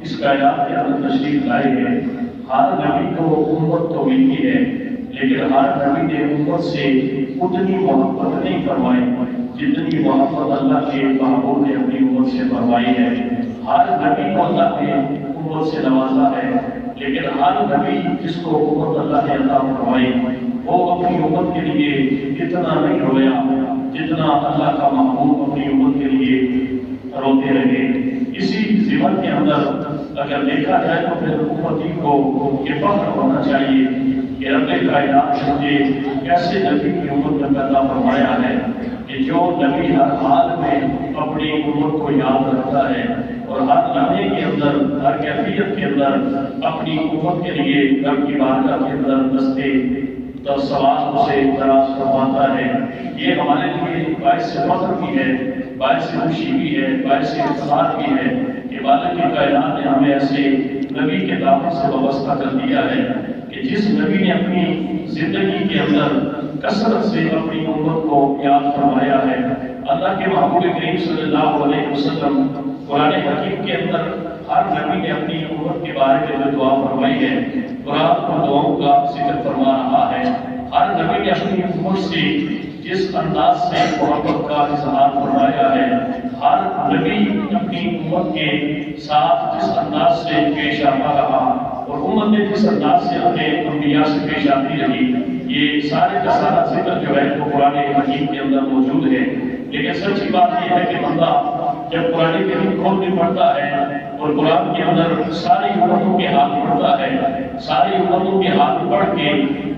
اس کائنات کے اندر تشریف لائے ہیں۔ ہر نبی کو امت تو ملتی ہے، لیکن ہر نبی نے امت سے اتنی محبت نہیں فرمائی جتنی محبت اللہ کے محبوب نے اپنی امت سے فرمائی ہے۔ ہر نبی کو اللہ نے امت سے نوازا ہے، لیکن ہر نبی جس کو امت اللہ نے عطا فرمائی وہ اپنی امت کے لیے اتنا نہیں رویا جتنا اللہ کا محبوب اپنی امت کے لیے روتے رہے۔ اسی ضمن کے اندر اگر دیکھا جائے تو پھر امتی کو یہ فخر ہونا چاہیے کہ رب کائنات نے مجھے ایسے نبی کی امت میں پیدا فرمایا ہے کہ جو نبی ہر حال میں اپنی امت کو یاد رکھتا ہے اور ہر لمحے کے اندر، ہر کیفیت کے اندر اپنی امت کے لیے رب کی بارگاہ کے اندر دستے تو سوال سے دراز فرماتا ہے۔ یہ ہمارے لیے باعث فخر بھی ہے، باعث خوشی بھی ہے، باعث افتخار بھی ہے کہ مالک کائنات نے ہمیں ایسے نبی کے دعوت سے وابستہ کر دیا ہے کہ جس نبی نے اپنی زندگی کے اندر کثرت سے اپنی امت کو یاد فرمایا ہے۔ اللہ کے محبوب کریم صلی اللہ علیہ وسلم قرآن حکیم کے اندر ہر نبی نے اپنی امت کے بارے میں جو دعا فرمائی ہے، قرآن کو دعاؤں کا ذکر فرما رہا ہے۔ ہر نبی نے اپنی امت سے جس انداز سے محبت کا اظہار فرمایا ہے، ہر نبی اپنی امت کے ساتھ جس انداز سے پیش آتا رہا اور امت نے جس انداز سے اپنے انبیاء سے پیش آتی رہی، یہ سارے کا سارا ذکر جو ہے وہ قرآن حکیم کے اندر موجود ہے۔ لیکن سچی بات یہ ہے کہ بندہ جب قرآن کریم کھول کے پڑھتا ہے اور قرآن کے اندر ساری امتوں کے حال پڑھتا ہے، ساری امتوں کے حال پڑھ کے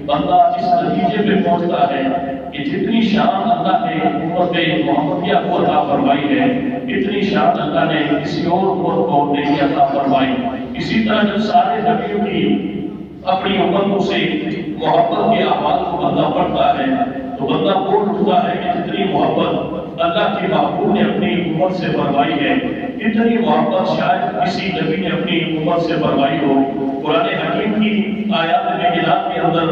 بندہ اس نتیجے پہ پہنچتا ہے کہ جتنی شان اللہ نے امت محمدیہ کو عطا فرمائی ہے، اتنی شان اللہ نے کسی اور امت کو نہیں عطا فرمائی۔ اسی طرح جب سارے نبیوں کی اپنی امتوں سے محبت کے اعمال کو بندہ پڑھتا ہے تو بندہ بول اٹھتا ہے کہ جتنی محبت اللہ کے محبوب نے اپنی امت سے فرمائی ہے، اتنی محبت شاید کسی نبی نے اپنی امت سے فرمائی ہو۔ قرآن حکیم کی آیات بینات کے اندر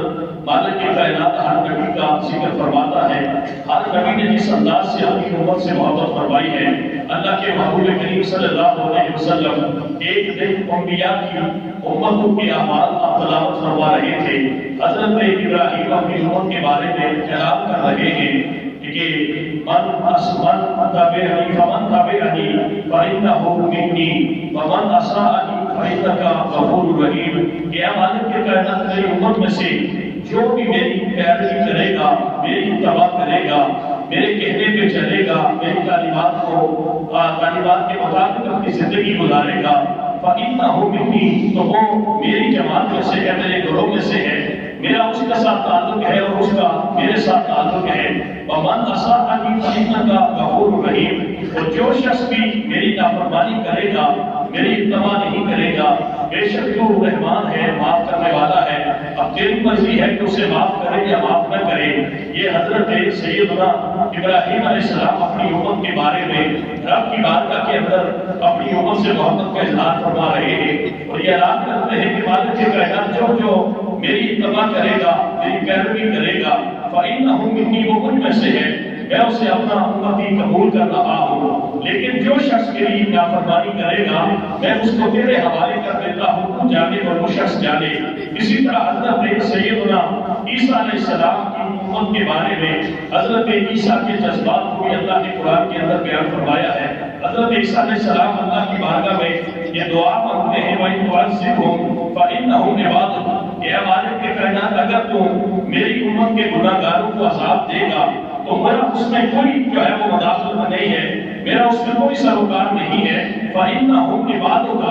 مالک کائنات ہر نبی کا ذکر فرماتا ہے۔ ہر نبی نے جس انداز سے اپنی امت سے محبت فرمائی ہے، اللہ کے محبوب کریم صلی اللہ علیہ وسلم ایک دن انبیاء کی امتوں کے اعمال کا تلاوت فرما رہے تھے۔ حضرت ابراہیم اپنی امت کے بارے میں اعلان کر رہے ہیں کہ من تابعني فمن تابعني فإنه مني ومن عصاني فإنك غفور رحیم۔ کہ اے مالک کے کائنات میری امت میں سے جو بھی میری پیروی کرے گا، میری اتباع کرے گا، میرے کہنے پہ چلے گا، میری تعلیمات کے مطابق اپنی زندگی گزارے گا، فإنه مني، تو وہ میری جماعت میں سے ہے، میرے گروہ میں سے ہے، میرا اس کے ساتھ تعلق ہے اور اس کا میرے ساتھ تعلق ہے۔ ومن عصاني فإنك غفور رحیم، اور جو شخص بھی میری نافرمانی کرے گا، میری اتباع نہیں کرے گا، بے شک تو رحمان ہے، معاف کرنے والا ہے۔ اب تیری مرضی ہے کہ اسے معاف کرے یا معاف نہ کرے۔ یہ حضرت سیدنا ابراہیم علیہ السلام اپنی امت کے بارے میں رب کی بارگاہ کے اندر اپنی امت سے محبت کا اظہار فرما رہے ہیں اور یہ اعلان کرتے ہیں کہ مالک کے کائنات جو میری اتباع کرے گا، میری پیروی کرے گا، فإنه منی، وہ مجھ میں سے ہے، میں اسے اپنا امتی قبول کر رہا ہوں۔ لیکن جو شخص میری نافرمانی کرے گا میں اس کو تیرے حوالے کر دیتا ہوں، تو جانے اور وہ شخص جانے۔ اسی طرح حضرت سیدنا عیسیٰ علیہ السلام کی امت کے بارے میں حضرت عیسیٰ کے جذبات کو بھی اللہ نے قرآن کے اندر بیان فرمایا ہے۔ حضرت عیسیٰ علیہ السلام اللہ کی بارگاہ میں یہ دعا مانگتے ہیں، وَإِن تُعَذِّبْهُمْ فَإِنَّهُمْ عِبَادُكَ، اے مالک کے کائنات اگر تو میری امت کے گناہ گاروں کو عذاب دے گا تو میرا اس میں کوئی جو ہے وہ مداخلت نہیں ہے، میرا اس میں کوئی سروکار نہیں ہے۔ فَإِنَّهُمْ عِبَادُكَ،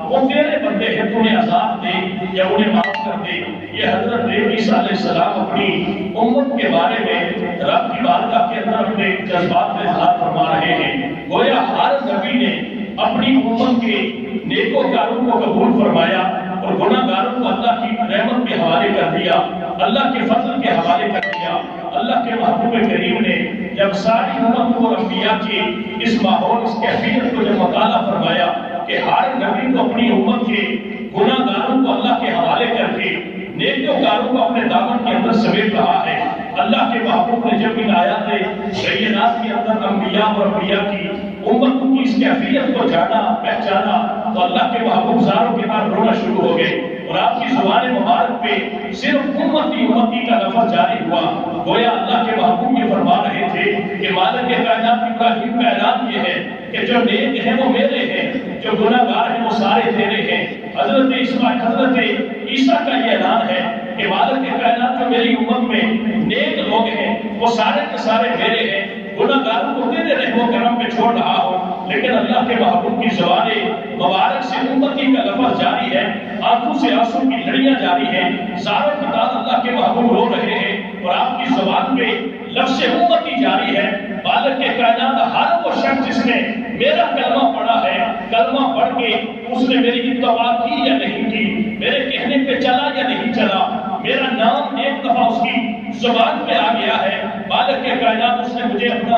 وہ تیرے بندے ہیں، تو انہیں عذاب دے یا انہیں معاف کر دے۔ یہ حضرت عیسیٰ علیہ السلام اپنی امت کے بارے میں رب کی بارگاہ کے اندر اپنے جذبات کا اظہار فرما رہے ہیں۔ گویا ہر نبی نے اپنی امت کے نیکوکاروں کو قبول فرمایا اور گناہ گاروں کو اللہ کی رحمت کے حوالے کر دیا، اللہ کے فضل کے حوالے کر دیا۔ اللہ کے محبوب کریم نے جب ساری امت کو انبیاء کی اس ماحول، اس کیفیت کو جب مطالعہ فرمایا کہ ہر نبی کو اپنی امت کے گناہ گاروں کو اللہ کے حوالے کر کے نیکوکاروں کو اپنے دامن کے اندر سمیٹ رہا ہے، اللہ کے محبوب نے جب ان آیات بینات کے اندر انبیاء اور انبیاء کی امت کی اس کیفیت کو جانا، پہچانا، تو اللہ کے محبوب زاروں کے بعد رونا شروع ہو گئے اور آپ کی زبان مبارک پہ صرف امتی کا لفظ جاری ہوا. گویا اللہ کے محبوب یہ فرما رہے تھے کہ مالک کائنات ابراہیم کا اعلان یہ ہے کہ جو نیک ہیں وہ میرے ہیں، جو گناہ گار ہیں وہ سارے تیرے ہیں. حضرت عیسیٰ کا یہ اعلان ہے کہ مالک کائنات جو میری امت میں نیک لوگ ہیں وہ سارے کے سارے میرے ہیں، گناہ گاروں کو تیرے رحم و کرم پہ چھوڑ رہا ہوں. لیکن اللہ کے محبوب کی زبان مبارک سے امتی کا لفظ جاری ہے، آنکھوں سے آنسو کی لڑیاں جاری ہیں، زاروں کی تعداد اللہ کے محبوب رو رہے ہیں اور آپ کی زبان پہ لفظ امتی جاری ہے. مالک کے کائنات ہر وہ شخص جس نے میرا کلمہ پڑھا ہے، کلمہ پڑھ کے اس نے میری اتباع کی یا نہیں کی، میرے کہنے پہ چلا یا نہیں چلا، میرا نام ایک دفعہ اس کی زبان پہ آ گیا ہے. مالک کے کائنات اس نے مجھے اپنا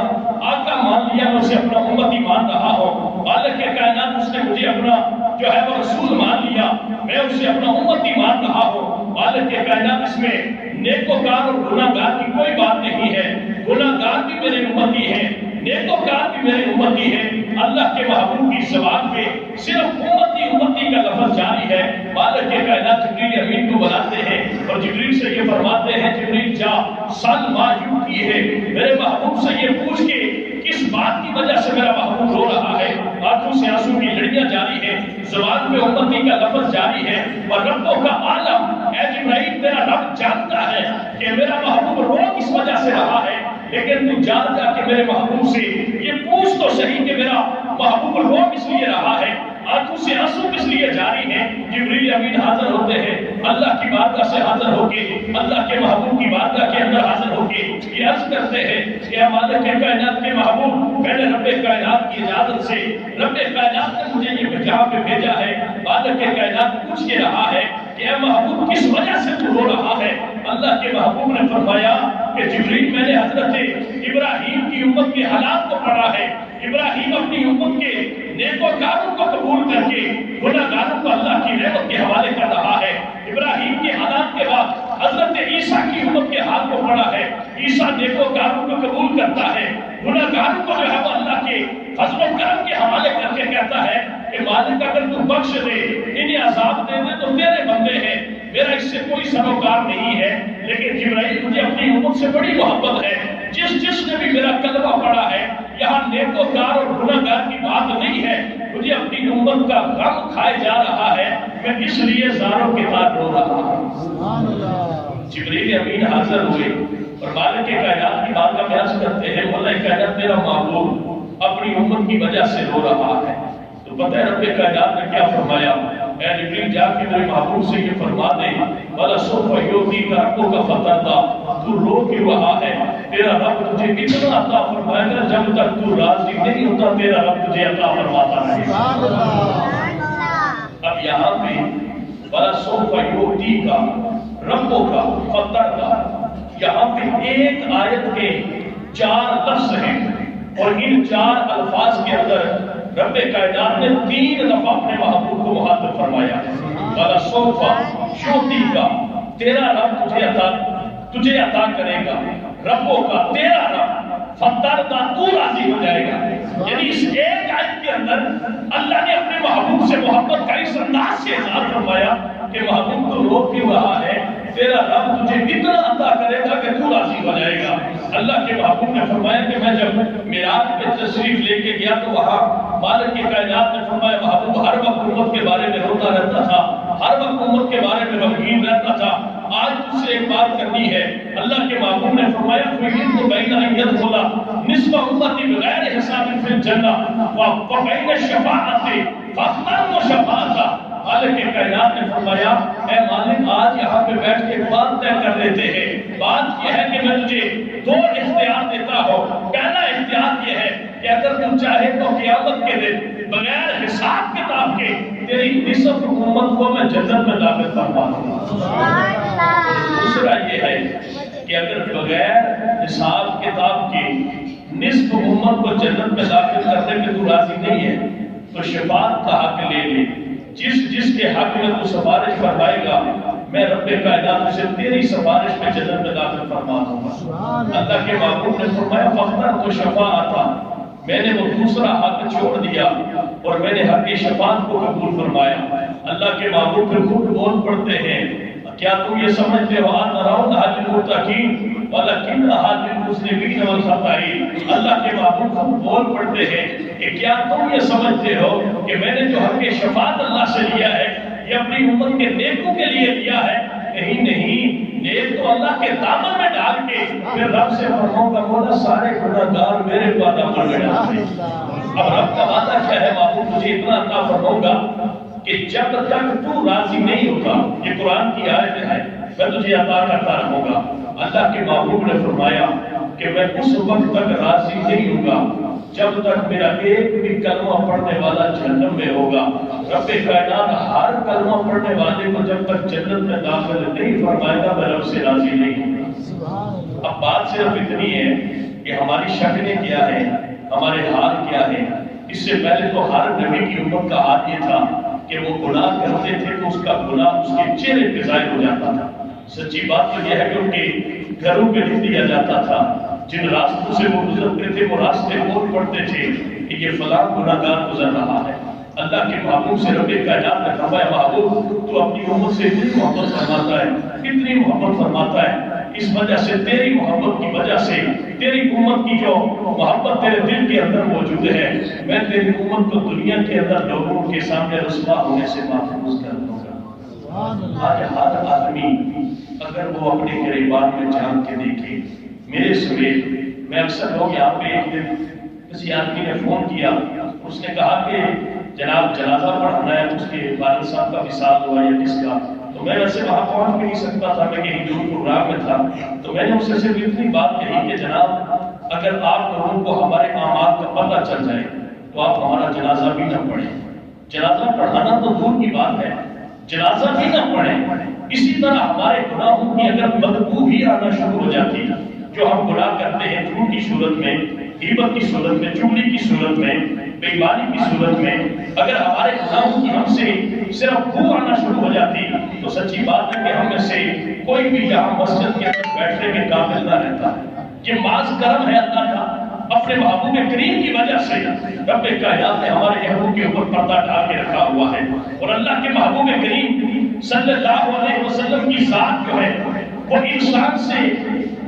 آقا مان لیا، میں اسے اپنا امتی مان رہا ہوں. مالک کے کائنات اس نے مجھے اپنا جو ہے وہ رسول مان لیا، میں اسے اپنا امتی مان رہا ہوں. مالک کے کائنات اس میں نیکوکار اور گناہ گار کی کوئی بات نہیں ہے. گناہ گار بھی میرے امتی ہیں، نیکوکار بھی میرے امتی ہیں. اللہ کے محبوب کی زبان پہ صرف امتی کا لفظ جاری ہے. مالک کے کائنات جبریل امین کو بلاتے ہیں اور جبریل سے یہ فرماتے ہیں جبریل جا سل ما یوتی ہے، میرے محبوب سے یہ پوچھ کے کس بات کی وجہ سے میرا محبوب رو رہا ہے. آنکھوں سے آنسو کی لڑیاں جاری ہیں، زبان پہ امتی کا لفظ جاری ہے. اور ربوں کا عالم اے جبرائیل تیرا رب جانتا ہے کہ میرا محبوب رو کس وجہ سے رہا ہے، لیکن تو جان جا کے میرے محبوب سے یہ پوچھ تو صحیح کہ میرا محبوب رو کس لیے رہا ہے، آنکھوں سے آنسو کس لیے جاری ہیں. جبریل امین حاضر ہوتے ہیں اللہ کی بارگاہ سے حاضر ہو کے، اللہ کے محبوب کی بارگاہ کے اندر حاضر ہو کے یہ عرض کرتے ہیں کہ اے مالک کائنات کے محبوب، میں نے رب کائنات کی اجازت سے رب کائنات نے مجھے یہ جہاں پہ بھیجا ہے. مالک کائنات پوچھ کے رہا ہے کہ اے محبوب کس وجہ سے تو رو رہا ہے. اللہ کے محبوب نے فرمایا کہ جبریل میں نے حضرت ابراہیم کی امت کے حالات کو پڑھا ہے. ابراہیم اپنی امت کے نیکوکاروں کو قبول کر کے گناہ گاروں کو اللہ کی رحمت کے حوالے کر رہا ہے. ابراہیم کے حالات کے بعد حضرت عیسیٰ کی امت کے حال کو پڑھا ہے. عیسیٰ نیکوکاروں کو قبول کرتا ہے، گناہ گاروں کو جو ہے وہ اللہ کے فضل و کرم کے حوالے کر کے کہتا ہے کہ مالک اگر تو بخش دے، انہیں عذاب دے دے تو تیرے بندے ہیں، میرا اس سے کوئی سروکار نہیں ہے. لیکن جبرائیل مجھے اپنی امت سے بڑی محبت ہے، جس نے بھی میرا کلمہ پڑھا ہے، یہاں نیکوکار اور گناہ گار کی بات نہیں ہے، مجھے اپنی امت کا غم کھائے جا رہا ہے، میں اس لیے زاروں کے ساتھ رو رہا ہوں. جبریل امین حاضر ہوئے اور مالک کائنات کی بات کا بیان کرتے ہیں مولا کائنات میرا محبوب اپنی امت کی وجہ سے رو رہا ہے. تو پتہ ہے رب کائنات نے کیا فرمایا؟ اے جبریل جا کے میرے محبوب سے یہ فرما دے والا سوف یوتی کا ربوں کا فتح، تو رو کیوں رہا ہے؟ تیرا رب تجھے اتنا عطا فرمائے گا جب تک تو راضی نہیں ہوتا تیرا رب تجھے عطا فرماتا رہے. اب یہاں پہ والا سوف یوتی کا ربوں کا فتح کا، یہاں پہ ایک آیت کے 4 لفظ ہیں اور ان 4 الفاظ کے اندر رب کائنات نے 3 دفعہ اپنے محبوب کو مخاطب فرمایا. والا سوفا شوتی کا، تیرا رب تجھے عطا کرے گا، ربوں کا تیرا رب فتح کا تو راضی ہو جائے گا. یعنی اس ایک آیت کے اندر اللہ نے اپنے محبوب سے محبت کا اس انداز سے اظہار فرمایا کہ محبوب تو رو کیوں رہا ہے، تیرا رب تجھے اتنا عطا کرے گا کہ تو راضی ہو جائے گا. اللہ کے محبوب نے فرمایا کہ میں جب معراج میں تشریف لے کے گیا تو وہاں مالک کی کائنات نے فرمایا محبوب ہر وقت امت کے بارے میں روتا رہتا تھا، ہر وقت امت کے بارے میں غمگین رہتا تھا. آج تجھ سے ایک بات کرنی ہے. اللہ کے محبوب نے فرمایا فَإِنَّ بَيْنَ أَن يَدْخُلَ نِصْفَ أُمَّتِي بِغَيْرِ حِسَابٍ فِي الْجَنَّةِ وَبَيْنَ الشَّفَاعَةِ فَاخْتَرْ وَشَفَاعَةَ. مالک کائنات نے فرمایا اے مالک آج یہاں پہ بیٹھ کے بات طے کر لیتے ہیں. بات یہ ہے کہ میں تجھے 2 اختیار دیتا ہوں. پہلا اختیار یہ ہے کہ اگر تم چاہے تو قیامت کے دن بغیر حساب کتاب کے تیری نصف امت کو میں جنت میں داخل فرما دوں گا. دوسرا یہ ہے کہ اگر بغیر حساب کتاب کے نصف امت کو جنت میں داخل کرنے کے تو راضی نہیں ہے تو شفاعت کا حق لے لے. جس کے حق میں تو سفارش فرمائے گا میں رب کائنات سے تیری سفارش میں جنت میں داخل فرما دوں گا. اللہ کے محبوب نے فرمایا فخر تو شفاعت، میں نے وہ دوسرا حق چھوڑ دیا اور میں نے حق شفاعت کو قبول فرمایا۔ اللہ کے محبوب پھر خود بول پڑتے ہیں، کیا تم یہ سمجھتے ہو آن راؤن حاجل متقین ولکن حاجل مسلمین والخطائین؟ اللہ کے محبوب خود بول پڑتے ہیں کہ کیا تم یہ سمجھتے ہو کہ میں نے جو حق شفاعت اللہ سے لیا ہے یہ اپنی امت کے نیکوں کے لیے لیا ہے؟ کہیں نہیں، نیک تو اللہ کے دامن میں ڈال کے پھر رب سے فرماؤں گا مولا سارے گناہگار میرے وعدہ پر بیٹھا ہے۔ اب رب کا وعدہ کیا ہے؟ محبوب مجھے اتنا عطا فرماؤں گا کہ جب تک تو راضی نہیں ہوگا، یہ قرآن کی آیت ہے، میں تجھے عطا کرتا رہوں گا۔ اللہ کے محبوب نے فرمایا کہ میں اس وقت تک راضی نہیں ہوگا جب تک میرا ایک بھی کلمہ پڑھنے والا جہنم میں ہوگا۔ رب کائنات ہر کلمہ پڑھنے والے کو جب تک جنت میں داخل نہیں فرمائے گا میں رب سے راضی نہیں ہوں۔ اب بات صرف اتنی ہے کہ ہماری شکلیں کیا ہے، ہمارے حال کیا ہے۔ اس سے پہلے تو ہر نبی کی امت کا حال یہ تھا کہ وہ گناہ کرتے تھے تو اس کا گناہ اس کے چہرے پہ ظاہر ہو جاتا تھا۔ سچی بات تو یہ ہے کہ ان کے گھروں پہ لکھ دیا جاتا تھا، جن راستوں سے وہ گزرتے تھے وہ راستے بول پڑتے تھے کہ یہ فلاں گناہگار گزر رہا ہے۔ اللہ کے محبوب سے رب کائنات نے فرمایا محبوب تو اپنی امت سے اتنی محبت فرماتا ہے، اتنی محبت فرماتا ہے، اس وجہ سے تیری محبت کی وجہ سے تیری امت کی جو محبت تیرے دل کے اندر موجود ہے میں تیری امت کو دنیا کے اندر لوگوں کے سامنے رسوا ہونے سے محفوظ کر دوں گا۔ آج ہر آدمی اگر وہ اپنے گریبان میں جان کے دیکھے میرے سمیت، میں اکثر لوگ یہاں پہ ایک دن کسی آدمی نے فون کیا، اس نے کہا کہ جناب جنازہ پڑھنا ہے، اس کے والد صاحب کا وصال ہوا یا کس کا، تو میں ویسے وہاں پہنچ بھی نہیں سکتا تھا، میں کہیں دور پروگرام میں تھا، تو میں نے اس سے صرف اتنی بات کہی کہ جناب اگر آپ لوگوں کو ہمارے اعمال کا پتہ چل جائے تو آپ ہمارا جنازہ بھی نہ پڑھیں۔ جنازہ پڑھانا تو دور کی بات ہے، جنازہ بھی نہ پڑھیں۔ اسی طرح ہمارے گناہوں کی اگر بدبو بھی آنا شروع ہو جاتی ہے، جو ہم گناہ کرتے ہیں جھوٹ کی صورت میں، غیبت کی صورت میں، چغلی کی صورت میں، بے ایمانی کی صورت میں، اگر ہمارے گناہوں کی ہم سے صرف بو آنا شروع ہو جاتی تو سچی بات ہے کہ ہم میں سے کوئی بھی یہاں مسجد کے اندر بیٹھنے کے قابل نہ رہتا۔ یہ معاذ کرم ہے اللہ کا، اپنے محبوب کریم کی وجہ سے رب کائنات نے ہمارے محبوب کے اوپر پردہ ڈال کے رکھا ہوا ہے، اور اللہ کے محبوب کریم صلی اللہ علیہ وسلم کی ذات جو ہے وہ انسان سے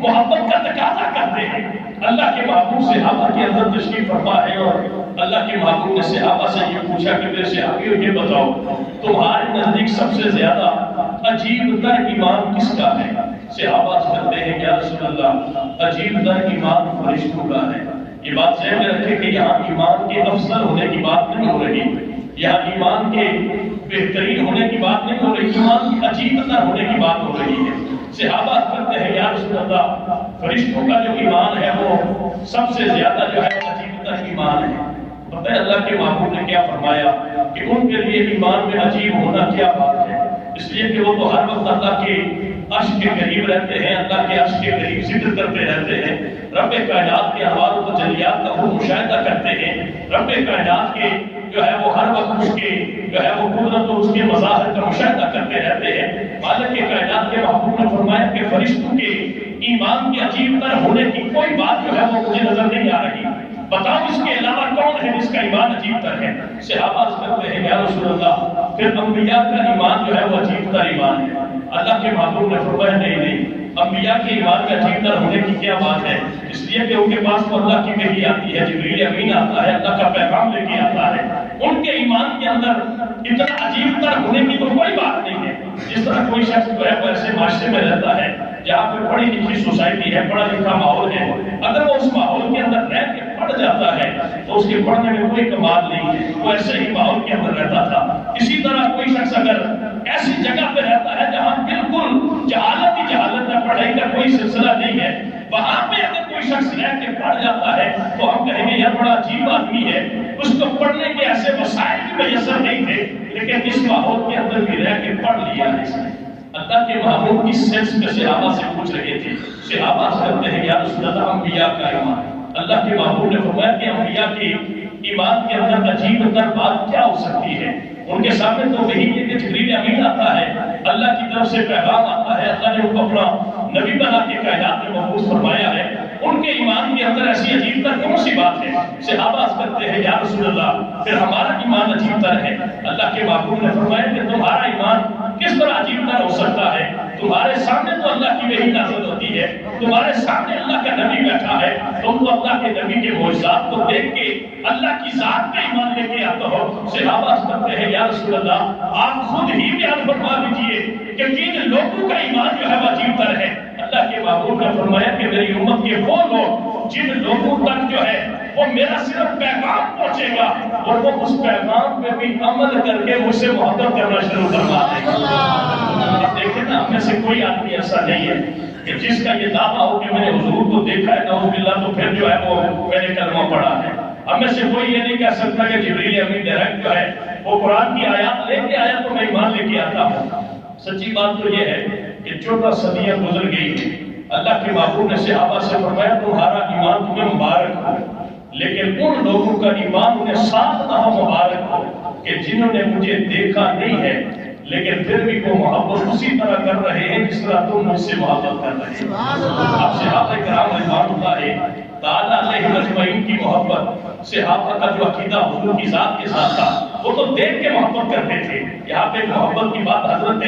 محبت کا تقاضا کرتے ہیں۔ اللہ کے محبوب صحابہ کے اندر تشریف فرما ہے، اور اللہ کے محبوب نے صحابہ سے یہ پوچھا کہ میرے صحابیوں یہ بتاؤ تمہارے نزدیک سب سے زیادہ عجیب تر ایمان کس کا ہے؟ صحابہ کہتے ہیں یا رسول اللہ عجیب تر ایمان فرشتوں کا ہے۔ یہ بات ذہن میں رکھے کہ یہاں ایمان کے افضل ہونے کی بات نہیں ہو رہی، یہاں ایمان کے بہترین ہونے کی بات نہیں ہو رہی، ایمان کی عجیب تر ہونے کی بات ہو رہی ہے۔ صحابہ کرتے ہیں یا رسول اللہ فرشتوں کا جو ایمان ہے وہ سب سے زیادہ جو ہے عجیب تر ایمان ہے۔ پتہ ہے اللہ کے محبوب نے کیا فرمایا کہ ان کے لیے ایمان میں عجیب ہونا کیا بات ہے؟ اس لیے کہ وہ تو ہر وقت اللہ کے عرش کے قریب رہتے ہیں، اللہ کے عرش کے قریب ذکر کرتے رہتے ہیں، رب کائنات کے انوار و تجلیات کا وہ مشاہدہ کرتے ہیں، رب کائنات کے جو ہے وہ ہر وقت اس کے جو ہے وہ قدرت اور اس کے مظاہر کا مشاہدہ کرتے رہتے ہیں۔ مالک کے کائنات کے محبوب نے فرمایا کہ فرشتوں کے ایمان کے عجیب تر ہونے کی کوئی بات جو ہے وہ مجھے نظر نہیں آ رہی، بتاؤ اس کے علاوہ کون ہے جس کا ایمان عجیب تر ہے؟ صحابہ کہتے ہیں یا رسول اللہ پھر انبیاء کا ایمان جو ہے وہ عجیب تر ایمان ہے۔ اللہ کے محبوب نے فرمایا نہیں، انبیاء کے ایمان میں عجیب تر ہونے کی کیا بات ہے؟ اس لیے کہ ان کے پاس تو اللہ کی وحی آتی ہے، جبریل امین آتا ہے، اللہ کا پیغام لے کے آتا ہے، ان کے ایمان کے اندر اتنا عجیب تر ہونے کی تو کوئی بات نہیں ہے۔ جس طرح کوئی شخص جو ہے وہ ایسے معاشرے میں رہتا ہے جہاں پہ پڑھی لکھی سوسائٹی ہے، پڑھا لکھا ماحول ہے، اگر وہ اس ماحول کے اندر رہ کے پڑھ جاتا ہے تو اس کے پڑھنے میں کوئی کمال نہیں ہے، وہ ایسے ہی ماحول کے اندر رہتا تھا۔ اسی طرح کوئی شخص اگر ایسی جگہ پہ رہتا ہے جہاں بالکل جہالت ہی جہالت ہے، پڑھائی کا کوئی سلسلہ نہیں ہے، وہاں پہ اگر کوئی شخص رہ کے پڑھ جاتا ہے تو ہم کہیں گے یہ بڑا عجیب آدمی ہے، اس کو پڑھنے کے ایسے وسائل بھی میسر نہیں تھے لیکن اس ماحول کے اندر بھی رہ کے پڑھ لیا ہے۔ اللہ کے محبوب کی سینس میں صحابہ سے پوچھ رہے تھے، صحابہ سے کہتے ہیں یا رسول اللہ انبیاء کا ایمان۔ اللہ کے محبوب نے فرمایا کہ انبیاء کے ایمان کے اندر عجیب تر بات کیا ہو سکتی ہے؟ ان کے سامنے تو وہی ہے کہ جبریل امین آتا ہے، اللہ کی طرف سے پیغام آتا ہے، اللہ نے ان کو اپنا نبی بنا کے کائنات میں مبعوث فرمایا ہے، ان کے ایمان کے اندر ایسی عجیب تر کون سی بات ہے؟ صحابہ عرض کرتے ہیں یا رسول اللہ پھر ہمارا ایمان عجیب تر ہے۔ اللہ کے محبوب نے فرمایا کہ تمہارا ایمان کس طرح عجیب تر ہو سکتا ہے؟ تمہارے سامنے تو اللہ کی وحی نازل ہوتی ہے، تمہارے سامنے اللہ کا نبی بیٹھا ہے، تم تو اللہ کے نبی کے معجزات کو دیکھ کے اللہ کی ذات کا ایمان لے کے آتے ہو۔ صحابہ عرض کرتے ہیں یا رسول اللہ آپ خود ہی بیان فرما دیجئے کہ کن لوگوں کا ایمان جو ہے وہ عجیب تر ہے۔ اللہ کے محبوب نے فرمایا کہ میری امت کے وہ لوگ جن لوگوں تک جو ہے وہ میرا صرف پیغام پہنچے گا اور وہ اس پیغام پہ بھی عمل کر کے مجھ سے محبت کرنا شروع کروا دیں گے۔ دیکھیں نا، ہم میں سے کوئی آدمی ایسا نہیں ہے کہ جس کا یہ دعویٰ ہو کہ میں نے حضور کو دیکھا ہے نعوذ باللہ تو پھر جو ہے وہ میں نے کلمہ پڑھا ہے۔ ہم میں سے کوئی یہ نہیں کہہ سکتا کہ جبریل امین ڈائریکٹ جو ہے وہ قرآن کی آیات لے کے آیا تو میں ایمان لے کے آتا ہوں۔ سچی بات تو یہ ہے کہ 14 صدیاں گزر گئی، اللہ کے محبوب نے صحابہ سے فرمایا تمہارا ایمان تمہیں مبارک ہو، لیکن ان لوگوں کا ایمان انہیں 7 دفعہ مبارک ہو کہ جنہوں نے مجھے دیکھا نہیں ہے لیکن پھر بھی وہ محبت اسی طرح کر رہے ہیں جس طرح تم مجھ سے محبت کر رہے ہیں۔ اب صحابہ کرام رضوان اللہ تعالیٰ علیہ اجمعین کی محبت، صحابہ کا جو عقیدہ حضور کی ذات کے ساتھ تھا وہ تو دیکھ کے محبت کرتے تھے۔ یہاں پہ محبت کی بات حضرت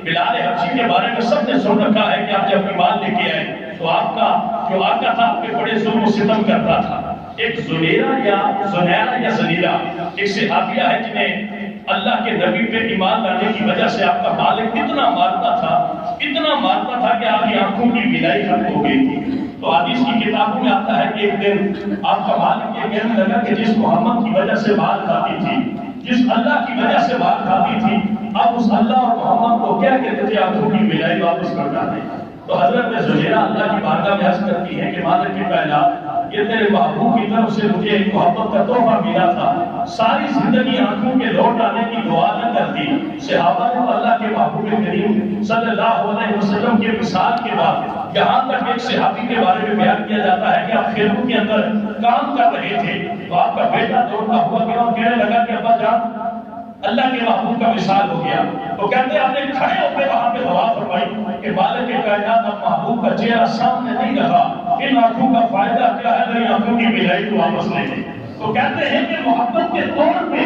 بلال حبشی کے بارے میں سب نے سن رکھا ہے کہ آپ جب ایمان لے کے آئے تو آپ کا جو آقا تھا آپ پہ بڑے ظلم و ستم کرتا تھا۔ ایک زنیرہ یا زنیرہ یا زنیرہ ایک صحابیہ ہے جنہیں اللہ کے نبی پہ ایمان لانے کی وجہ سے آپ کا مالک اتنا مارتا تھا کہ آپ کی آنکھوں کی بینائی ختم ہو گئی تھی۔ تو حدیث کی کتابوں میں آتا ہے کہ ایک دن آپ کا مالک یہ کہنے لگا کہ جس محمد کی وجہ سے مال کھاتی تھی، جس اللہ کی وجہ سے مال کھاتی تھی، اب اس اللہ اور محمد کو کیا کہتے تھے آنکھوں کی بینائی واپس کرنا ہے۔ تو حضرت زہیرہ اللہ کی بارگاہ میں عرض کرتی ہے کہ مالک کی کائنات یہ تیرے محبوب کی طرف سے مجھے ایک محبت کا تحفہ ملا تھا، ساری زندگی آنکھوں کے لوٹ آنے کی دعا نہ کرتی۔ صحابہ نے اللہ کے محبوب کریم صلی اللہ علیہ وسلم کے وصال کے بعد یہاں تک ایک صحابی کے بارے میں بیان کیا جاتا ہے کہ آپ خیموں کے اندر کام کر رہے تھے تو آپ کا بیٹا دوڑتا ہوا گیا اور کہنے لگا کہ ابا جان اللہ کے محبوب کا وصال ہو گیا۔ تو کہتے ہیں آپ نے کھڑے ہو کے وہاں پہ دعا فرمائی کہ مالک کائنات اب محبوب کا چہرہ سامنے نہیں رہا، ان آنکھوں کا فائدہ کیا ہے، میری آنکھوں کی بینائی کو واپس لے لیں۔ تو کہتے ہیں کہ محبت کے طور پہ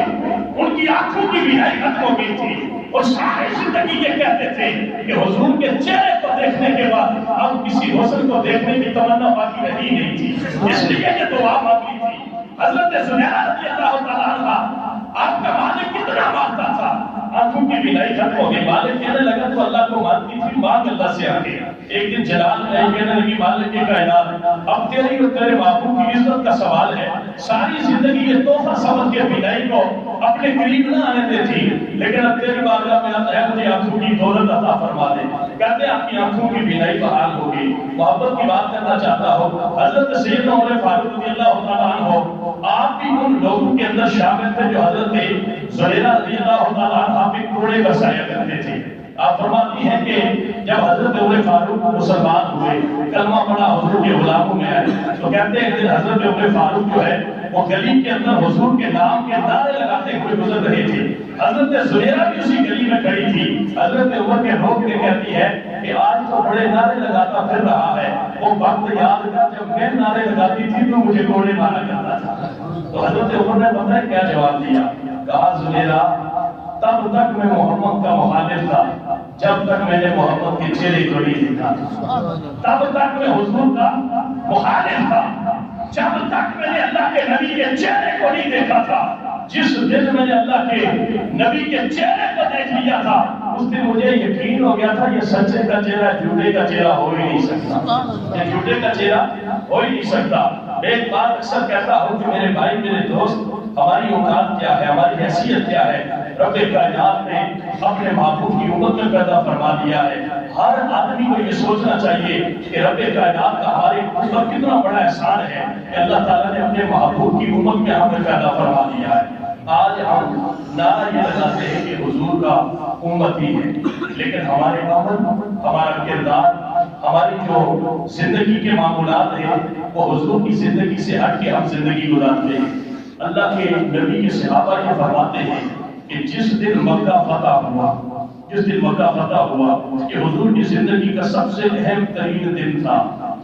ان کی آنکھوں کی بینائی ختم ہو گئی تھی اور ساری زندگی یہ کہتے تھے کہ حضور کے چہرے کو دیکھنے کے بعد اب کسی حسن کو دیکھنے کی تمنا باقی رہی نہیں تھی، اس لیے یہ دعا مانگی تھی۔ حضرت زنیرہ رضی اللہ تعالیٰ عنہ آپ کا مالک کتنا مانتا تھا، آنکھوں کی بینائی ختم ہو گئی۔ مالک کہنے لگا تو اللہ کو مانتی تھی، مانگ اللہ سے آگے۔ ایک دن جلال میں کہنے لگی مالک کی کائنات اب تیری اور تیرے محبوب کی عزت کا سوال ہے، ساری زندگی یہ تحفہ سمجھ کے بینائی کو اپنے قریب نہ آنے دیتی، لیکن اب تیری بارگاہ میں آتا ہے مجھے آنکھوں کی دولت عطا فرما دے۔ کہتے ہیں آپ کی آنکھوں کی بینائی بحال ہو گئی۔ محبت کی بات کرنا چاہتا ہوں، حضرت سیدنا عمر فاروق رضی اللہ تعالیٰ عنہ آپ بھی ان لوگوں کے اندر شامل تھے جو حضرت زہیرہ رضی اللہ تعالیٰ عنہ پہ کوڑے برسایا کرتے تھے۔ آپ فرماتی ہیں کہ جب حضرت عمر فاروق مسلمان ہوئے، کلمہ پڑھا، حضور کے غلاموں میں آئے، تو کہتے ہیں کہ حضرت عمر فاروق جو ہے وہ گلی کے اندر حضور کے نام کے نعرے لگاتے ہوئے گزر رہے تھے۔ حضرت زہیرہ بھی اسی گلی میں کھڑی تھی، حضرت عمر کے روک کے کہتی ہے کہ آج تو بڑے نعرے لگاتا پھر رہا ہے، وہ وقت یاد کر جب میں نعرے لگاتی تھی تو مجھے کوڑے مارا کرتا تھا۔ تو حضرت عمر نے پتہ ہے کیا جواب دیا؟ کہا زہیرہ تب تک میں محمد کا مخالف تھا جب تک میں نے محمد کے چہرے کو نہیں دیکھا، تب تک میں حضور کا مخالف تھا جب تک میں نے اللہ کے نبی کے چہرے کو نہیں دیکھا تھا۔ جس دن میں نے اللہ کے نبی کے چہرے کو دیکھ لیا تھا اس دن مجھے یقین ہو گیا تھا یہ سچے کا چہرہ جھوٹے کا چہرہ ہو ہی نہیں سکتا، یہ جھوٹے کا چہرہ ہو ہی نہیں سکتا۔ میں ایک بات اکثر کہتا ہوں کہ میرے بھائی میرے دوست، ہماری اوقات کیا ہے، ہماری حیثیت کیا ہے، رب کائنات نے اپنے محبوب کی امت میں پیدا فرما دیا ہے۔ ہر آدمی کو یہ سوچنا چاہیے کہ رب کائنات کا ہماری اوپر کتنا بڑا احسان ہے کہ اللہ تعالیٰ نے اپنے محبوب کی امت میں ہمیں پیدا فرما دیا ہے۔ آج ہم نعرہ یہ لگاتے ہیں کہ حضور کا امتی ہے، لیکن ہمارے عمل، ہمارا کردار، ہماری جو زندگی کے معمولات ہیں وہ حضور کی زندگی سے ہٹ کے ہم زندگی گزارتے ہیں۔ اللہ کے نبی کے صحابہ یہ فرماتے ہیں کہ جس دن مکہ فتح ہوا، جس دن مکہ فتح ہوا کہ حضور کی زندگی کا سب سے اہم ترین دن تھا،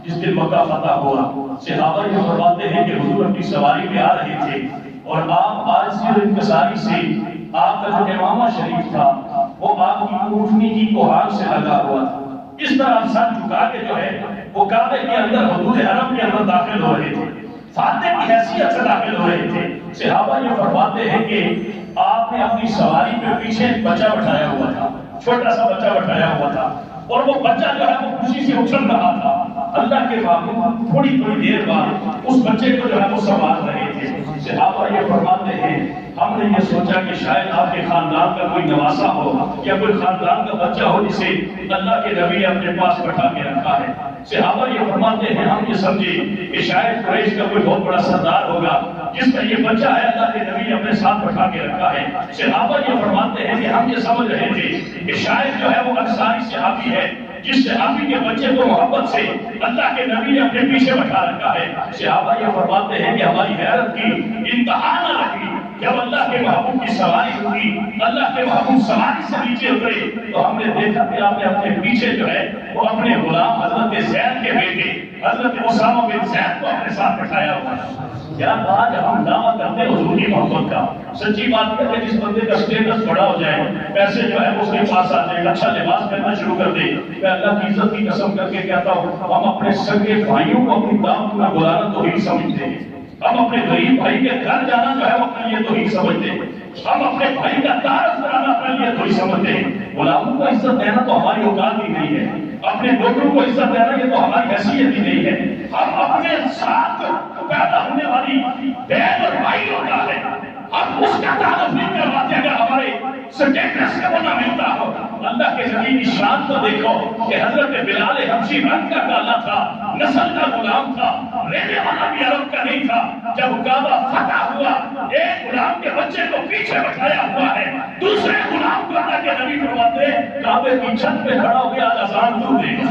جس دن مکہ فتح ہوا، صحابہ یہ فرماتے ہیں کہ حضور اپنی سواری پہ آ رہے تھے اور آپ عاجزی اور انکساری سے آپ کا جو امامہ شریف تھا وہ آپ کی اونٹنی کی کوہان سے لگا ہوا تھا، اس طرح سر جھکا کے جو ہے وہ کعبے کے اندر حدود حرم کے اندر داخل ہو رہے تھے، فاتح کی حیثیت سے داخل ہو رہے تھے۔ صحابہ یہ فرماتے ہیں کہ آپ نے اپنی سواری پہ پیچھے ایک بچہ بٹھایا ہوا تھا، چھوٹا سا بچہ بٹھایا ہوا تھا، اور وہ بچہ جو ہے وہ خوشی سے اچھل رہا تھا۔ اللہ کے محبوب تھوڑی دیر بعد اس بچے کو جو ہے وہ سنبھال رہے تھے۔ صحابہ یہ فرماتے ہیں ہم نے یہ سوچا کہ شاید آپ کے خاندان کا کوئی نواسا ہو یا کوئی خاندان کا بچہ ہو جسے اللہ کے نبی اپنے پاس بٹھا کے رکھا ہے۔ صحابہ یہ فرماتے ہیں ہم یہ سمجھے کہ شاید قریش کا کوئی بہت بڑا سردار ہوگا جس کا یہ بچہ ہے اللہ کے نبی اپنے ساتھ بٹھا کے رکھا ہے۔ صحابہ یہ فرماتے ہیں کہ ہم یہ سمجھ رہے تھے کہ شاید جو ہے وہ انصاری صحابی ہے جس صحابی کے بچے کو محبت سے اللہ کے نبی نے اپنے پیچھے بٹھا رکھا ہے۔ صحابہ یہ فرماتے ہیں کہ ہماری حیرت کی انتہا نہ رہی جب اللہ کے محبوب کی سواری ہوئی، اللہ کے محبوب سواری سے نیچے اترے تو ہم نے دیکھا کہ آپ نے اپنے پیچھے جو ہے وہ اپنے غلام حضرت زید کے بیٹے حضرت اسامہ بن زید کو اپنے ساتھ بٹھایا ہوا ہے۔ یار آج ہم دعویٰ کرتے ہیں حضور کی محبت کا، سچی بات ہے کہ جس بندے کا سٹیٹس بڑا ہو جائے، پیسے جو ہے اس کے پاس آ جائے، اچھا لباس پہننا شروع کر دے، میں اللہ کی عزت کی قسم کر کے کہتا ہوں ہم اپنے سگے بھائیوں کو اپنی دعوت میں بلانا تو ہی سمجھتے ہیں، ہم اپنے غریب بھائی کے گھر جانا جو ہے وہ اپنے لیے تو ہی سمجھتے ہیں، ہم اپنے بھائی کا تعارف کرانا اپنے لیے تو ہی سمجھتے ہیں۔ غلاموں کو عزت دینا تو ہماری اوقات ہی نہیں ہے، اپنے لوگوں کو عزت دینا یہ تو ہماری حیثیت ہی نہیں ہے۔ ہم اپنے ساتھ پیدا ہونے والی بہن اور بھائی ہوتا ہے، ہم اس کا تعارف نہیں کرواتے اگر ہمارے سٹیٹس کا وہ نہ ملتا ہو۔ اللہ کے نبی کی شان کو دیکھو کہ حضرت بلال حبشی رنگ کا کالا تھا، نسل کا غلام تھا، رہنے والا بھی عرب کا نہیں تھا۔ جب کعبہ فتح ہوا ایک غلام کے بچے کو پیچھے بٹھایا ہوا ہے، دوسرے غلام کو اللہ کے نبی فرماتے کعبے کی چھت پہ کھڑا ہو گیا اذان دو دے گا،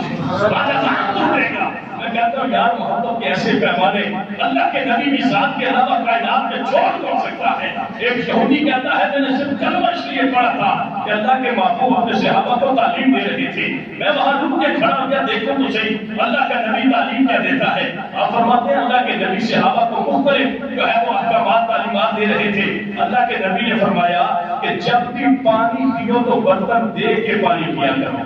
اذان دو دے گا۔ میں کہتا ہوں یار محبت کے ایسے پیمانے اللہ کے نبی کی ذات کے علاوہ کائنات میں چھوڑ کون سکتا ہے؟ ایک یہودی کہتا ہے میں نے صرف کلمہ اس لیے پڑھا تھا کہ اللہ کے محبوب اپنے صحابہ کو تعلیم دے رہے تھے، میں وہاں رک کے کھڑا ہو گیا دیکھو تو صحیح اللہ کا نبی تعلیم کیا دیتا ہے۔ آپ فرماتے ہیں اللہ کے نبی صحابہ کو مختلف جو ہے وہ احکامات تعلیمات دے رہے تھے۔ اللہ کے نبی نے فرمایا کہ جب بھی پانی پیو تو برتن دیکھ کے پانی پیا کرو۔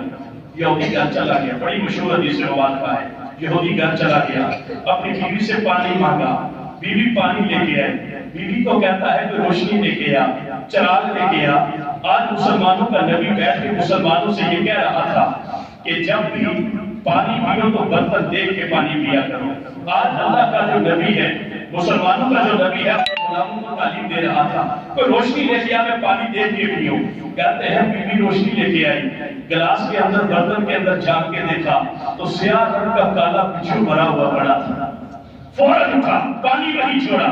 یہودی گھر چلا گیا، بڑی مشہور حدیث روایت کا ہے، یہودی گھر چلا گیا، اپنی بیوی سے پانی مانگا، بیوی پانی لے کے آئی، بیوی کو کہتا ہے کہ روشنی لے کے آ، چراغ لے کے آ۔ آج مسلمانوں کا نبی بیٹھ کے مسلمانوں سے یہ کہہ رہا تھا کہ جب بھی پانی پیو تو برتن دیکھ کے پانی پیا کرو۔ آج اللہ کا جو نبی ہے، مسلمانوں کا جو نبی ہے، غلاموں کو تعلیم دے رہا تھا کوئی روشنی لے کے آ میں پانی دیکھ کے پیو۔ کہتے ہیں بیوی روشنی لے کے آئی، گلاس کے اندر برتن کے اندر جھانک کے دیکھا تو سیاہ رنگ کا کالا بچھو بھرا ہوا پڑا تھا، فوراً اٹھا پانی وہی چھوڑا۔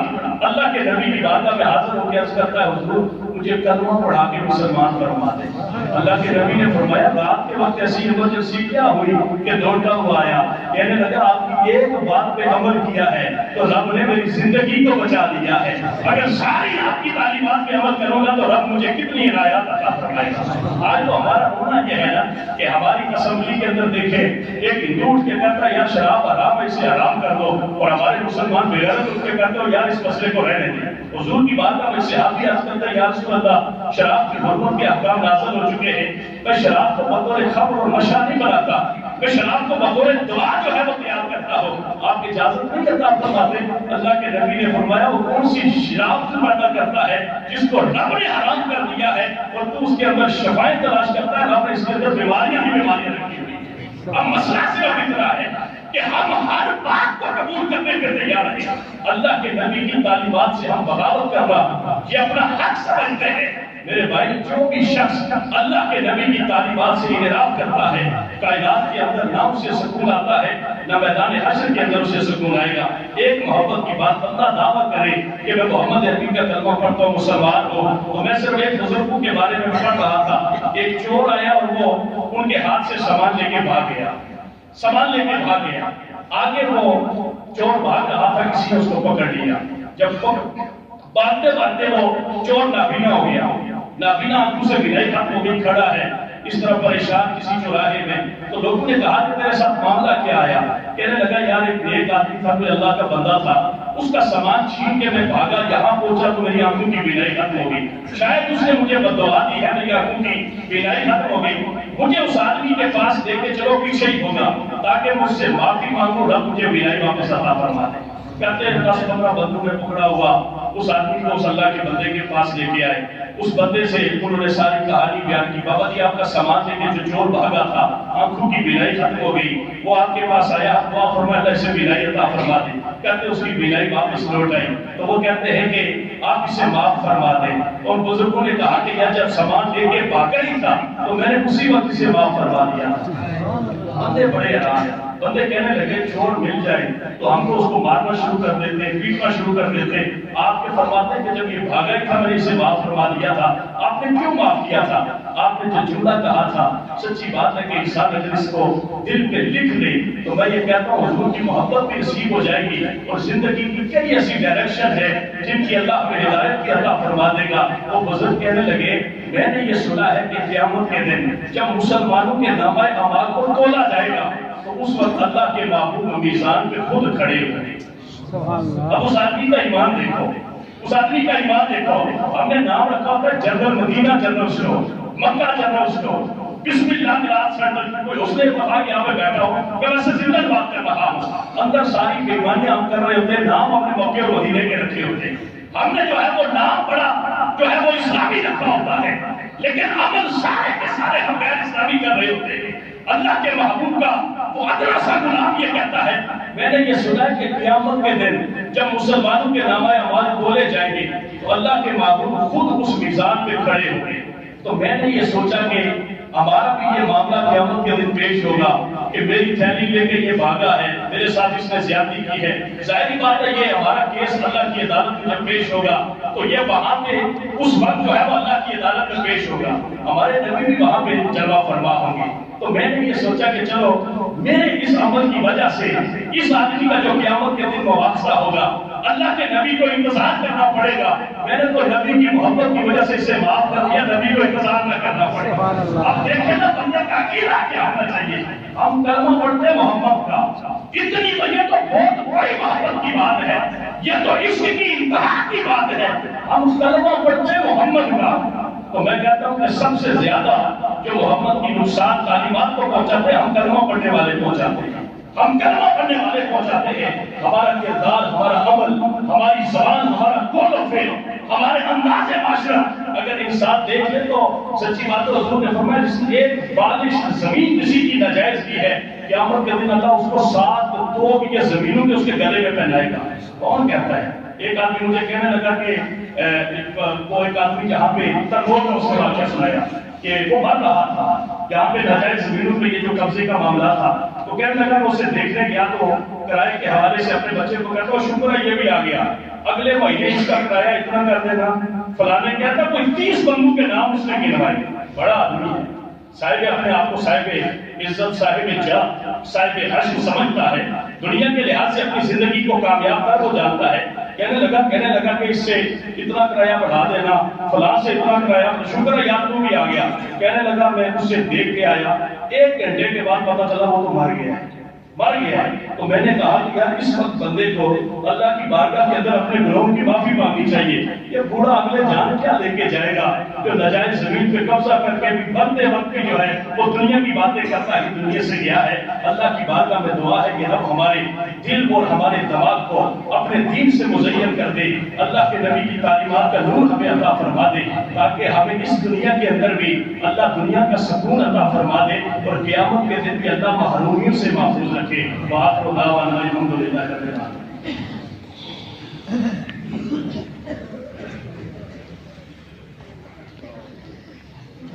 اللہ کے نبی کی بارگاہ میں حاضر ہو کے عرض کرتا ہے حضور مجھے کلمہ پڑھا کے مسلمان فرما دے۔ اللہ کے نبی نے فرمایا رات کے وقت ایسی ایمرجنسی کیا ہوئی کہ دوڑتا ہوا آیا، کہنے لگا آپ کی ایک بات پہ عمل کیا ہے تو رب نے میری زندگی کو بچا دیا ہے، اگر ساری آپ کی تعلیمات پہ عمل کروں گا تو رب مجھے کتنی عنایات عطا فرمائے گا۔ آج تو ہمارا ہونا یہ ہے نا کہ ہماری اسمبلی کے اندر دیکھیں ایک ہندو اٹھ کے کہتا ہے یار شراب حرام ہے اسے حرام کر دو، اور ہمارے مسلمان بغیرت اٹھ کے کہتے ہو یار اس مسئلے کو رہنے دیں۔ حضور کی بات کا میں صحابی عرض کرتا ہے یا رسول اللہ شراب کی حرمت کے احکام نازل ہو چکے ہیں، میں شراب کو بطور خمر اور نشہ نہیں بناتا، میں شراب کو بطور دعا جو ہے وہ تیار کرتا ہوں، آپ اجازت نہیں کرتا آپ فرماتے۔ اللہ کے نبی نے فرمایا وہ کون سی شراب سے پیدا کرتا ہے جس کو رب نے حرام کر دیا ہے اور تو اس کے اندر شفائیں تلاش کرتا ہے، رب نے اس کے اندر بیماریاں ہی بیماریاں رکھی ہوئی ہیں۔ اب مسئلہ صرف اتنا ہے کہ ہم ہر بات کو قبول کرنے کے تیار ہیں۔ اللہ کے نبی کی تعلیمات سے ہم بغاوت کرنا یہ اپنا حق سمجھتے ہیں۔ میرے بھائی جو بھی شخص اللہ کے نبی کی تعلیمات سے انحراف کرتا ہے کائنات کے اندر نہ اسے سکون آتا ہے نہ میدان حشر کے اندر اسے سکون آئے گا۔ ایک محبت کی بات بندہ دعویٰ کرے کہ میں محمد عربی کا کلمہ پڑھتا ہوں مسلمان ہوں، تو میں صرف ایک بزرگوں کے بارے میں پڑھ رہا تھا، ایک چور آیا اور وہ ان کے ہاتھ سے سامان لے کے بھاگ گیا، سامان لے کے بھاگ گیا، آگے وہ چور بھاگ رہا تھا، کسی نے اس کو پکڑ لیا، جب بھاگتے بھاگتے وہ چور نابینا ہو گیا، نابینا آنکھوں سے بینائی ختم ہو گئی، کھڑا ہے اس طرح پریشان کسی چوراہے میں. تو لوگوں نے کہا کہ تیرے ساتھ معاملہ کیا آیا؟ کہنے لگا یار ایک نیک آدمی تھا، کوئی اللہ کا بندہ تھا، اس کا سامان چھین کے میں بھاگا، یہاں پہنچا تو میری آنکھوں کی بینائی ختم ہو گئی. شاید اس نے مجھے بددعا دی ہے، میری آنکھوں کی بینائی ختم ہو گئی. مجھے اس آدمی کے پاس لے کے چلو، پیچھے ہی ہوگا، تاکہ مجھ سے معافی مانگو، رب مجھے بینائی واپس عطا فرما دے. کہتے ہیں 10-15 بندوں میں پکڑا ہوا اس آدمی کو اس اللہ کے بندے کے پاس لے کے آئے. اس بندے سے انہوں نے ساری کہانی بیان کی. بابا جی آپ کا سامان لے کے جو چور بھاگا تھا، آنکھوں کی بینائی ختم ہو گئی، وہ آپ کے پاس آیا، دعا فرمایا اللہ اسے بینائی عطا فرما دے. کہتے ہیں اس کی بینائی واپس لوٹ آئی. تو وہ کہتے ہیں کہ آپ اسے معاف فرما دیں. اور بزرگوں نے کہا کہ یار جب سامان لے کے بھاگا ہی تھا تو میں نے اسی وقت اسے معاف فرما دیا. بندے بڑے حیران ہیں. بندے کہنے لگے چور مل جائے تو ہم تو اس کو مارنا شروع کر دیتے ہیں، پیٹنا شروع کر دیتے ہیں. آپ کے فرماتے ہیں کہ جب یہ بھاگا ہی تھا میں نے اسے معاف فرما دیا تھا. آپ نے کیوں معاف کیا تھا؟ آپ نے جو جملہ کہا تھا، سچی بات ہے کہ انسان اگر اس کو دل پہ لکھ لے تو میں یہ کہتا ہوں حضور کی محبت بھی نصیب ہو جائے گی. اور زندگی کی کئی ایسی ڈائریکشن ہے جن کی اللہ ہمیں ہدایت کی عطا فرما دے گا. وہ بزرگ کہنے لگے میں نے یہ سنا ہے کہ قیامت کے دن جب مسلمانوں کے نامہ اعمال کو تولا جائے گا تو اس وقت اللہ کے محبوب میزان پہ خود کھڑے ہوئے. اب اس آدمی کا ایمان دیکھو، اس آدمی کا ایمان دیکھو. ہم نے نام رکھا تھا جنرل مدینہ جنرل اسٹور، مکہ جنرل اسٹور. بسم اللہ کے رات سینٹر کوئی اس نے کہا کہ یہاں پہ بیٹھا ہوں، کہ ویسے زندہ بات کر رہا ہوں. اندر ساری بےایمانیاں ہم کر رہے ہوتے ہیں، نام اپنے موقع اور مدینے کے رکھے ہوتے ہیں. ہم نے جو ہے وہ نام بڑا جو ہے وہ اسلامی رکھا ہوتا ہے، لیکن عمل سارے کے سارے ہم غیر اسلامی کر رہے ہوتے ہیں. اللہ کے محبوب کا وہ ادنا سا غلام یہ کہتا ہے میں نے یہ سنا ہے کہ قیامت کے دن جب مسلمانوں کے نامہ اعمال کھولے جائیں گے تو اللہ کے محبوب خود اس میزان پہ کھڑے ہوں گے. تو میں نے یہ سوچا کہ ہمارا بھی یہ معاملہ قیامت کے دن پیش ہوگا کہ میری تھیلی لے کے یہ بھاگا ہے، میرے ساتھ اس نے زیادتی کی ہے. ظاہری بات ہے یہ ہمارا کیس اللہ کی عدالت میں جب پیش ہوگا تو یہ وہاں پہ اس وقت جو ہے وہ اللہ کی عدالت میں پیش ہوگا. ہمارے نبی بھی وہاں پہ جلوہ فرما ہوں گے. تو میں نے یہ سوچا کہ چلو میرے اس عمل کی وجہ سے اس آدمی کا جو قیامت کے دن مواخذہ ہوگا، اللہ کے نبی کو انتظار کرنا پڑے گا. میں نے تو نبی کی محبت کی وجہ سے اسے معاف کر دیا، نبی کو انتظار نہ کرنا پڑے گا. اب دیکھیں نا بندے کا عقیدہ کیا ہونا چاہیے. ہم کلمہ پڑھتے ہیں محمد کا، اتنی تو یہ تو بہت بڑی محبت کی بات ہے، یہ تو عشق کی انتہا کی بات ہے. ہم اس کلمہ پڑھتے ہیں محمد کا. تو میں کہتا ہوں کہ سب سے زیادہ جو محمد کی نقصان تعلیمات کو پہنچاتے ہیں ہم کلمہ پڑھنے والے پہنچاتے ہیں. ہم کلمہ پڑھنے والے پہنچاتے ہیں. ہمارا کردار، ہمارا عمل، ہماری زبان، ہمارا قول و فعل، ہمارے انداز معاشرت اگر انسان دیکھ لے تو سچی بات ہے حضور نے فرمایا جس نے ایک بالش زمین کسی کی ناجائز کی ہے قیامت کے دن اللہ اس کو 7 توب یہ زمینوں کے اس کے گلے میں پہنائے گا. کون کہتا ہے؟ ایک آدمی مجھے کہنے لگا کہ وہ ایک آدمی جہاں پہ تنور میں اس نے واقعہ سنایا کہ وہ مر رہا تھا جہاں پہ ناجائز زمینوں پہ یہ جو قبضے کا معاملہ تھا. تو کہنے لگا میں اسے دیکھنے گیا تو کرائے کے حوالے سے اپنے بچے کو کہتا شکر ہے یہ بھی آ گیا، اگلے مہینے اس کا کرایہ اتنا کر دینا. فلانے کہتا کوئی 30 بندوں کے نام اس نے گنوائے. بڑا آدمی ہے، صاحب اپنے آپ کو صاحب عزت، صاحب جاہ، صاحب حشر سمجھتا ہے، دنیا کے لحاظ سے اپنی زندگی کو کامیاب کر وہ جانتا ہے. کہنے لگا کہ اس سے اتنا کرایہ بڑھا دینا، فلاں سے اتنا کرایہ. شکر ہے یاد تو بھی آ گیا. کہنے لگا میں اس سے دیکھ کے آیا، 1 گھنٹے کے بعد پتا چلا وہ تو مر گیا. تو میں نے کہا کہ یار اس وقت بندے کو اللہ کی بارگاہ کے اندر اپنے گناہوں کی معافی مانگنی چاہیے. یہ بوڑھا اگلے جان کیا لے کے جائے گا جو ناجائز زمین پہ قبضہ کر کے بھی بندے وقت جو ہے وہ دنیا کی باتیں کرتا ہے، دنیا سے گیا ہے. اللہ کی بارگاہ میں دعا ہے کہ رب ہمارے دل اور ہمارے دماغ کو اپنے دین سے مزین کر دے، اللہ کے نبی کی تعلیمات کا نور ہمیں عطا فرما دے تاکہ ہمیں اس دنیا کے اندر بھی اللہ دنیا کا سکون عطا فرما دے اور قیامت کے دن بھی اللہ محرومیوں سے محفوظ رکھے. وآخر دعوانا الحمدللہ.